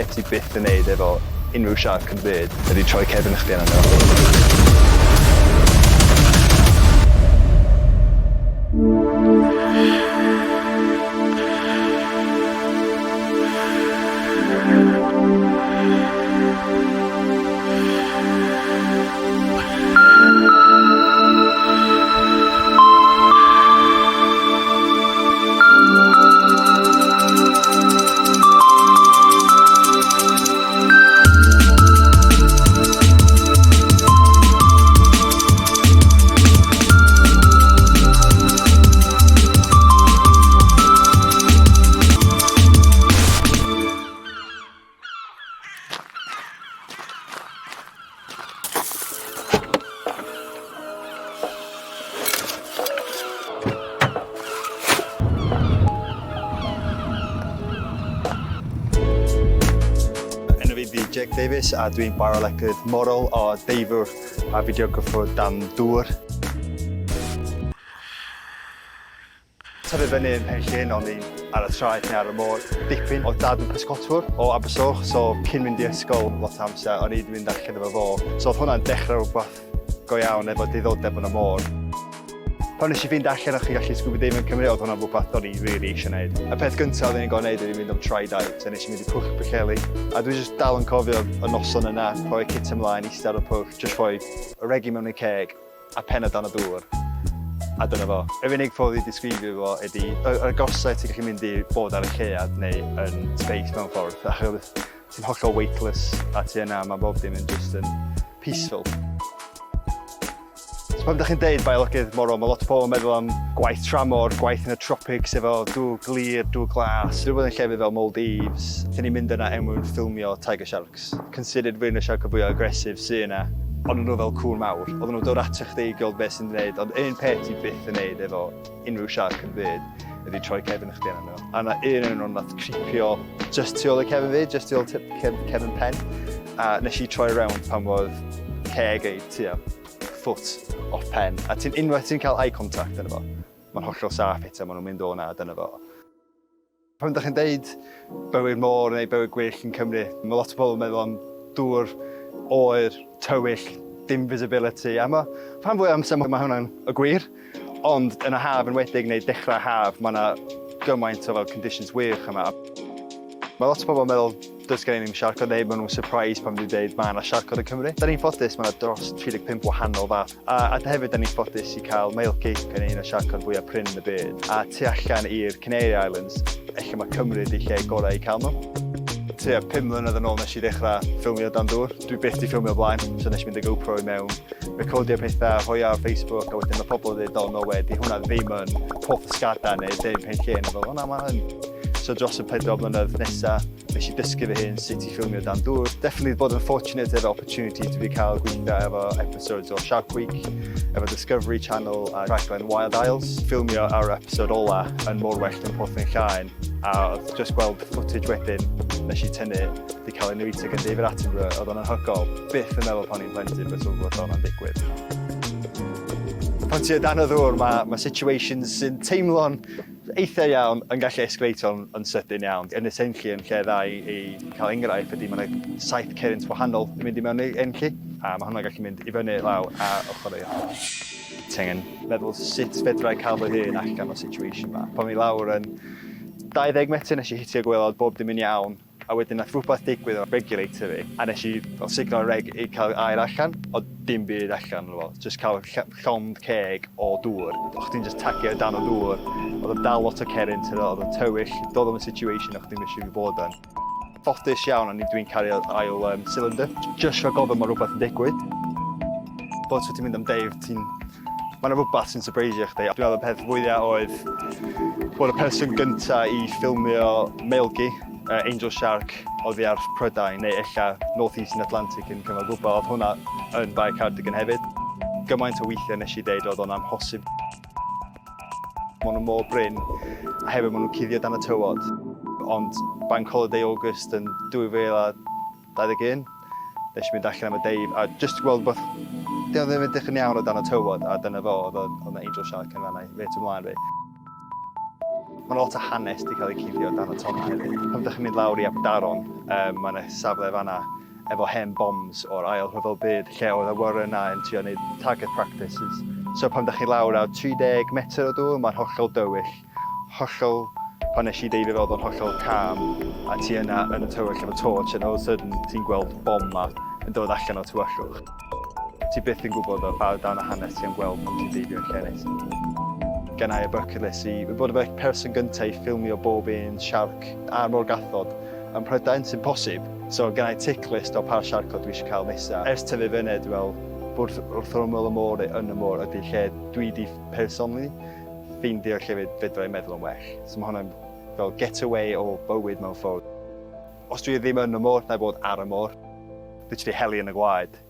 peth ti byth yn neud efo unrhyw siarc yn byd ydy troi cefn chdi arno nhw. Jake Davies a dwi'n barolegydd moral o deifiwr a fideograffwr dan dŵr. Tyfu fyny yn Penllyn o'n i ar y traeth neu ar y môr. Dipyn o dad yn pysgotwr o Abersoch, so cyn mynd i ysgol lot o amser o'n i wedi mynd allan efo fo. So oedd hwnna'n dechrau rhywbeth go iawn efo diddordeb yn y môr. Pan nes i fynd allan o'ch chi gallu scuba diving yn Cymru, oedd hwnna'n rhywbeth o'n i really eisiau gwneud. Y peth gyntaf oedd i'n gorfod wneud ydy mynd am troi, so nes i mynd i pwll Heli. A dwi'n just dal yn cofio y noson yna, rhoi kit ymlaen, eistedd ar y pwll, just rhoi y regi mewn i ceg a pen dan y dŵr. A dyna fo. Yr unig ffordd i disgrifio fo ydy yr agosau ti'n gallu mynd i bod ar y llead neu yn space mewn ffordd. Achos ti'n hollol weightless a ti yna, mae bob dim yn just yn peaceful. Pan ydych chi'n deud biolygydd moral, mae lot o bobl yn meddwl am gwaith tramor, gwaith yn y tropics efo dŵr glir, dŵr glas. Rhywbeth yn llefydd fel Maldives. Ydyn ni'n mynd yna mwyn ffilmio tiger sharks. Considered rhywun y siarc o fwy agresif sy'n yna. Ond nhw fel cŵn mawr. Oedden nhw'n dod atach chdi i gweld beth sy'n gwneud. Ond un peth ti byth yn gwneud efo unrhyw siarc yn byd ydy troi cefn chdi arno nhw. A yna un yn nhw'n nath cripio just tu ôl y cefn fi, just tu ôl cefn pen. A nes i troi rownd pan oedd ceg ei tua foot off pen. A unwaith ti'n cael eye contact yna fo, mae'n hollol saff eto, maen nhw'n mynd o'na dyna fo. Pan ydych chi'n deud bywyd môr neu bywyd gwyllt yn Cymru, mae lot o bobl yn meddwl am dŵr, oer, tywyll, dim visibility. A pan fwy amser mae hwnna'n y gwir, ond yn y haf yn wedig neu dechrau haf, mae yna gymaint o fel conditions wych yma. Mae lot o bobl yn meddwl does gen i ddim siarcod neu maen nhw'n surprised pan dwi'n dweud mae yna siarcod yn Cymru. Da ni'n ffodus, mae yna dros 35 wahanol fath. A hefyd da ni'n ffodus i cael Maelgi, gan un o siarcod fwyaf prin yn y byd. A tu allan i'r Canary Islands, eich mae Cymru di lle gorau i cael nhw. Tua 5 mlynedd yn ôl nes i ddechrau ffilmio dan dŵr. Dwi byth di ffilmio blaen, so nes i mynd y GoPro i mewn, recordio pethau, rhoi ar Facebook, a wedyn mae pobl yn dweud, no we, di hwnna ddim yn Porth Ysgada neu ddim Penllyn. Fel, o na, mae hyn. So dros y 4 mlynedd nesaf, nes i dysgu fy hun sut i ffilmio dan dŵr. Definitely bod yn fortunate efo opportunity to fi cael gweithio efo episodes o Shark Week, efo Discovery Channel a rhaglen Wild Isles. Ffilmio ar episode ola yn mor well yn Porth Llaen, a just gweld footage wedyn nes i tynnu di cael ei neud gan David Attenborough, oedd o'n anhygol. Byth yn meddwl pan i'n plentyn beth oedd hwnna'n digwydd. Pan ti o dan y ddŵr, mae situations sy'n teimlo'n eitha iawn yn gallu esgleitio'n yn sydyn iawn. Yn y senlli yn lle dda i cael enghraifft ydy mae yna 7 current wahanol yn mynd i mewn i'r enlli. A mae hwnna'n gallu mynd i fyny law a ochr i ochr. Ti'n meddwl sut fedra i cael fy hun allan o'r situation yma. Pan mi lawr yn 20 metr nes i hitio gwylod bob dim yn iawn. A wedyn nath rhywbeth digwydd o'r regulator fi. A nes i signal reg i cael air allan, o dim byd allan o fo. Just cael llond ceg o dŵr. O'ch ti'n just tagio dan o dŵr. Oedd yn dal lot o cerrynt, oedd yn tywyll. Doedd o'n situation o'ch ti'n mysio i bod yn. Ffodus iawn, a dwi'n cario ail cylinder. Just rhaid gofyn mae rhywbeth yn digwydd. Bod ti'n mynd am Dave, mae yna rhywbeth sy'n surprisio chdi. Dwi'n meddwl y peth fwyaf oedd bod y person gyntaf i ffilmio Maelgi, Angel Shark oedd fi ar Mhrydain neu ella North Eastern Atlantic yn cyfnod gwbl, oedd hwnna yn bai cardigan hefyd. Gymaint o weithiau nes i ddeud oedd o'n amhosib. Maen nhw mor bryn a hefyd maen nhw'n cuddio dan y tywod. Ond Bank Holiday August yn 2021, nes i mynd allan am y Dave a just gweld beth ddim yn edrych yn iawn o dan y tywod a dyna fo oedd yna Angel Shark yn fan'na, reit ymlaen fi. Mae lot o hanes wedi cael ei cuddio dan y tonnau hefyd. Pan ydych chi'n mynd lawr i Aberdaron, mae yna safle fan'na efo hen bombs o'r ail rhyfel byd, lle oedd y warren yna yn trio wneud target practices. So pan ydych chi lawr ar 30 metr o dŵr, mae'n hollol dywyll. Hollol, pan nes I deifio fel oedd o'n hollol calm, a ti yna yn y tywyll efo torch, and all of a sudden ti'n gweld bom ma yn dod allan o'r tywyllwch. Ti byth yn gwybod o ba dan y hanes ti'n gweld pan ti'n deifio yn lle nes. Gen I y bucket list I bod y person gyntaf I ffilmio bob un siarc a'r morgathod yn Mhrydain sy'n posib. So gen I tick list o pa siarcod dwi eisiau cael nesaf. Ers tyfu fyny, dwi fel, wrth ymwyl y môr yn y môr ydy lle dwi di personally ffeindio'r lle fedra I meddwl yn well. So mae hwnna'n fel getaway o bywyd mewn ffordd. Os dwi ddim yn y môr, na I bod ar y môr. Literally Heli yn y Gwaed.